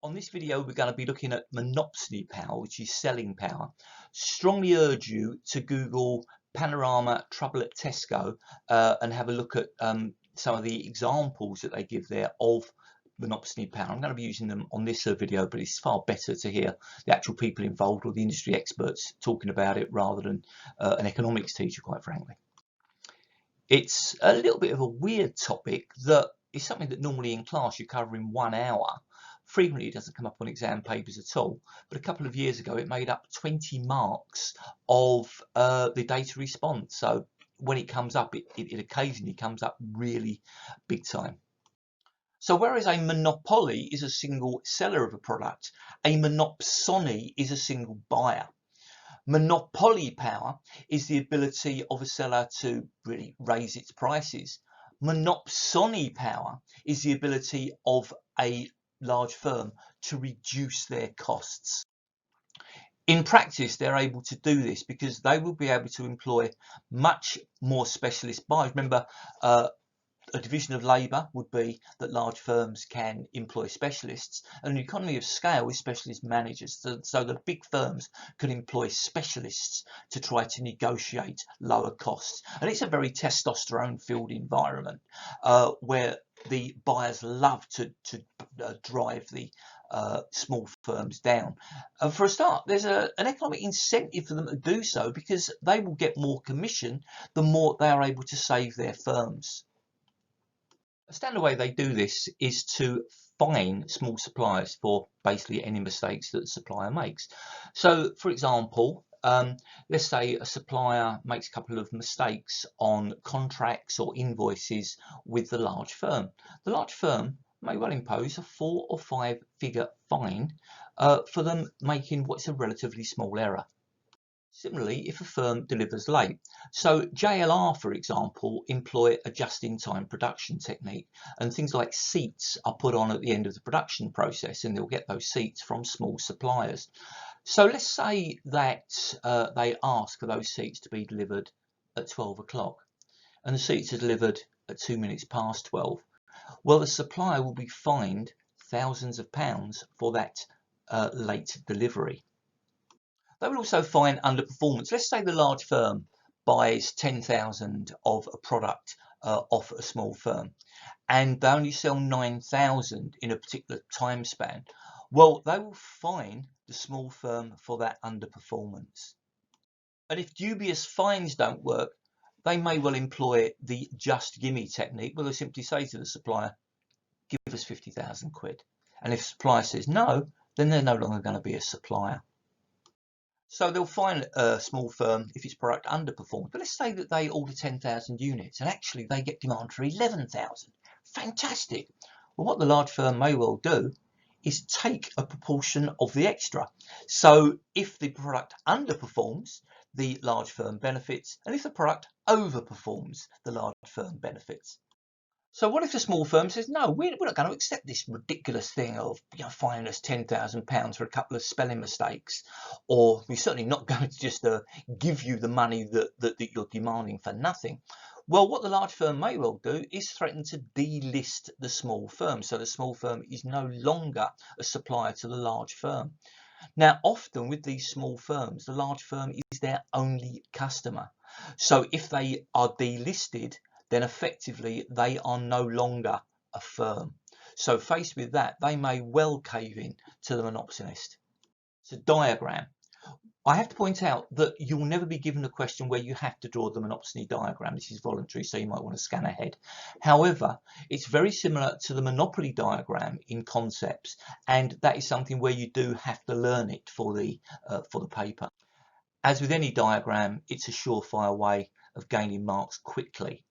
On this video, we're going to be looking at monopsony power, which is selling power. Strongly urge you to Google Panorama Trouble at Tesco and have a look at some of the examples that they give there of monopsony power. I'm going to be using them on this video, but it's far better to hear the actual people involved or the industry experts talking about it rather than an economics teacher, quite frankly. It's a little bit of a weird topic that is something that normally in class you cover in 1 hour. Frequently it doesn't come up on exam papers at all, but a couple of years ago it made up 20 marks of the data response. So when it comes up, it occasionally comes up really big time. So whereas a monopoly is a single seller of a product, a monopsony is a single buyer. Monopoly power is the ability of a seller to really raise its prices. Monopsony power is the ability of a large firm to reduce their costs. In practice, they're able to do this because they will be able to employ much more specialist buyers. Remember, a division of labour would be that large firms can employ specialists, and an economy of scale is specialist managers. So the big firms can employ specialists to try to negotiate lower costs. And it's a very testosterone-filled environment where the buyers love to drive the small firms down. For a start, there's an economic incentive for them to do so because they will get more commission the more they are able to save their firms. A standard way they do this is to fine small suppliers for basically any mistakes that the supplier makes. So, for example, let's say a supplier makes a couple of mistakes on contracts or invoices with the large firm. The large firm may well impose a 4 or 5 figure fine for them making what's a relatively small error. Similarly, if a firm delivers late. So JLR, for example, employ a just-in-time production technique, and things like seats are put on at the end of the production process, and they'll get those seats from small suppliers. So let's say that they ask for those seats to be delivered at 12 o'clock, and the seats are delivered at 2 minutes past 12. Well, the supplier will be fined thousands of pounds for that late delivery. They will also fine underperformance. Let's say the large firm buys 10,000 of a product off a small firm, and they only sell 9,000 in a particular time span. Well, they will fine the small firm for that underperformance. And if dubious fines don't work, they may well employ the just gimme technique, where they simply say to the supplier, give us 50,000 quid. And if the supplier says no, then they're no longer going to be a supplier. So they'll fine a small firm if its product underperforms. But let's say that they order 10,000 units and actually they get demand for 11,000. Fantastic. Well, what the large firm may well do is take a proportion of the extra. So if the product underperforms, the large firm benefits, and if the product overperforms, the large firm benefits. So what if the small firm says, no, we're not going to accept this ridiculous thing of fining us £10,000 for a couple of spelling mistakes, or we're certainly not going to just give you the money that you're demanding for nothing. Well, what the large firm may well do is threaten to delist the small firm. So the small firm is no longer a supplier to the large firm. Now, often with these small firms, the large firm is their only customer. So if they are delisted, then effectively they are no longer a firm. So faced with that, they may well cave in to the monopsonist. It's a diagram. I have to point out that you'll never be given a question where you have to draw the monopsony diagram. This is voluntary, so you might want to scan ahead. However, it's very similar to the monopoly diagram in concepts, and that is something where you do have to learn it for the paper. As with any diagram, it's a surefire way of gaining marks quickly.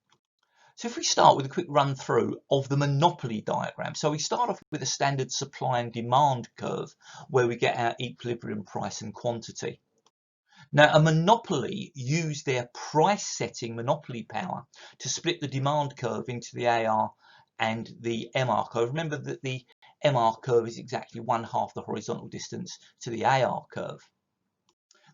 So if we start with a quick run through of the monopoly diagram. So we start off with a standard supply and demand curve where we get our equilibrium price and quantity. Now, a monopoly use their price setting monopoly power to split the demand curve into the AR and the MR curve. Remember that the MR curve is exactly 1/2 the horizontal distance to the AR curve.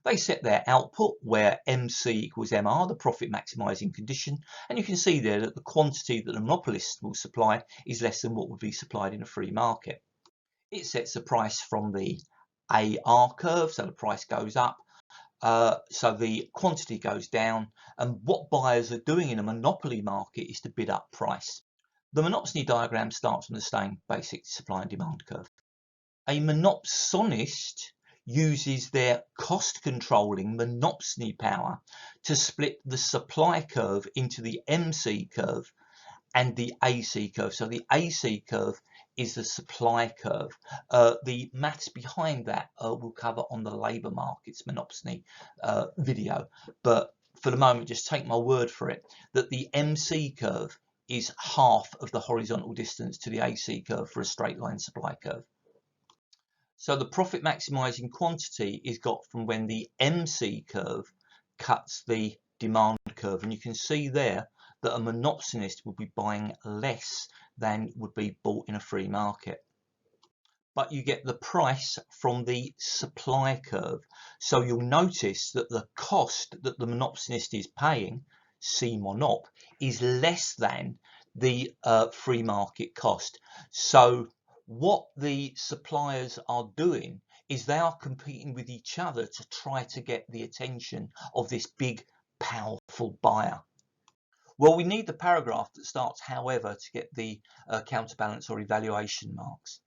They set their output where MC equals MR, the profit maximising condition, and you can see there that the quantity that the monopolist will supply is less than what would be supplied in a free market. It sets the price from the AR curve, so the price goes up, so the quantity goes down, and what buyers are doing in a monopoly market is to bid up price. The monopsony diagram starts from the same basic supply and demand curve. A monopsonist uses their cost controlling monopsony power to split the supply curve into the MC curve and the AC curve. So the AC curve is the supply curve. The maths behind that we'll cover on the labour markets monopsony video, but for the moment just take my word for it that the MC curve is half of the horizontal distance to the AC curve for a straight line supply curve. So the profit maximizing quantity is got from when the MC curve cuts the demand curve, and you can see there that a monopsonist will be buying less than would be bought in a free market. But you get the price from the supply curve. So you'll notice that the cost that the monopsonist is paying, C monop, is less than the free market cost. So what the suppliers are doing is they are competing with each other to try to get the attention of this big, powerful buyer. Well, we need the paragraph that starts, however, to get the counterbalance or evaluation marks.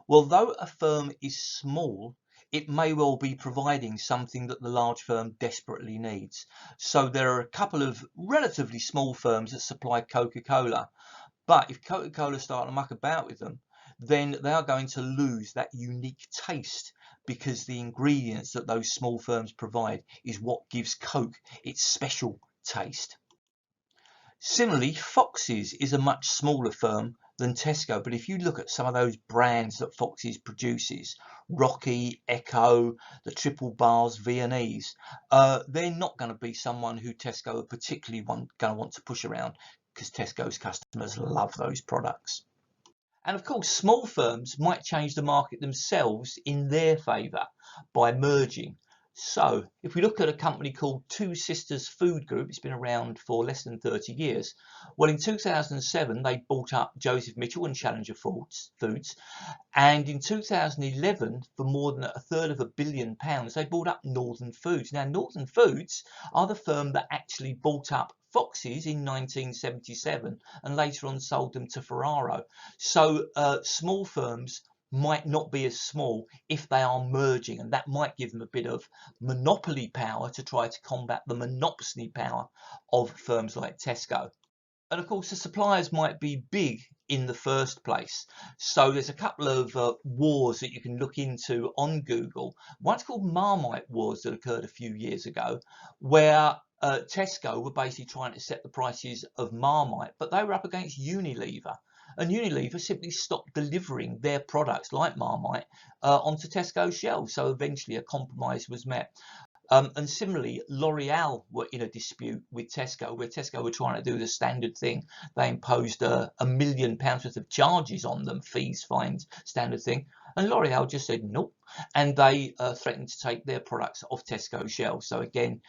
Well, though a firm is small, it may well be providing something that the large firm desperately needs. So there are a couple of relatively small firms that supply Coca-Cola, but if Coca-Cola start to muck about with them, then they are going to lose that unique taste, because the ingredients that those small firms provide is what gives Coke its special taste. Similarly, Fox's is a much smaller firm than Tesco, but if you look at some of those brands that Fox's produces, Rocky, Echo, the Triple Bars, V&Es, they're not going to be someone who Tesco are particularly going to want to push around, because Tesco's customers love those products. And of course, small firms might change the market themselves in their favour by merging. So if we look at a company called Two Sisters Food Group, it's been around for less than 30 years. Well, in 2007, they bought up Joseph Mitchell and Challenger Foods. And in 2011, for more than £1/3 billion, they bought up Northern Foods. Now, Northern Foods are the firm that actually bought up Fox's in 1977 and later on sold them to Ferraro. So small firms might not be as small if they are merging, and that might give them a bit of monopoly power to try to combat the monopsony power of firms like Tesco. And of course, the suppliers might be big in the first place. So there's a couple of wars that you can look into on Google. One's called Marmite Wars that occurred a few years ago, where Tesco were basically trying to set the prices of Marmite, but they were up against Unilever. And Unilever simply stopped delivering their products like Marmite onto Tesco shelves. So eventually a compromise was met. And similarly, L'Oreal were in a dispute with Tesco, where Tesco were trying to do the standard thing. They imposed £1 million worth of charges on them, fees, fines, standard thing. And L'Oreal just said nope, and they threatened to take their products off Tesco shelves. So again,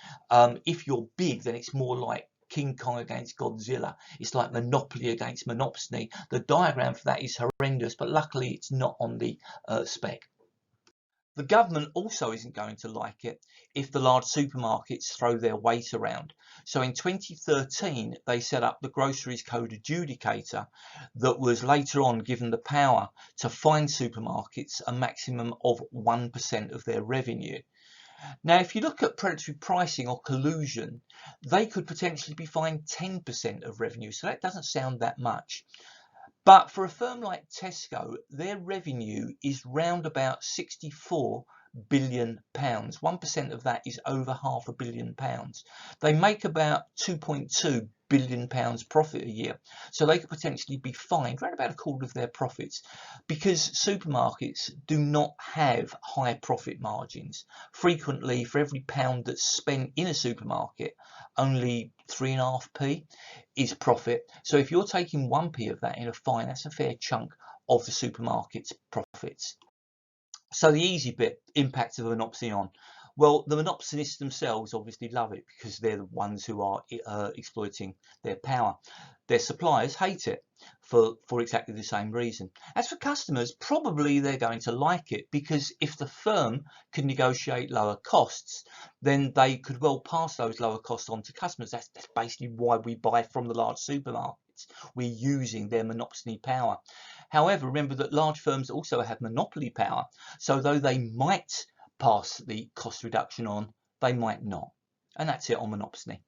if you're big, then it's more like King Kong against Godzilla. It's like monopoly against monopsony. The diagram for that is horrendous, but luckily it's not on the spec. The government also isn't going to like it if the large supermarkets throw their weight around. So in 2013, they set up the Groceries Code Adjudicator that was later on given the power to fine supermarkets a maximum of 1% of their revenue. Now, if you look at predatory pricing or collusion, they could potentially be fined 10% of revenue. So that doesn't sound that much. But for a firm like Tesco, their revenue is round about £64 billion. 1% of that is over £500 million. They make about £2.2 billion profit a year. So they could potentially be fined around about a quarter of their profits, because supermarkets do not have high profit margins. Frequently, for every pound that's spent in a supermarket, only 3.5p is profit. So if you're taking 1p of that in a fine, that's a fair chunk of the supermarket's profits. So the easy bit, impact of a monopsony on. Well, the monopsonists themselves obviously love it, because they're the ones who are exploiting their power. Their suppliers hate it. for exactly the same reason. As for customers, probably they're going to like it, because if the firm can negotiate lower costs, then they could well pass those lower costs on to customers. That's basically why we buy from the large supermarkets. We're using their monopsony power. However, remember that large firms also have monopoly power, so though they might pass the cost reduction on, they might not. And that's it on monopsony.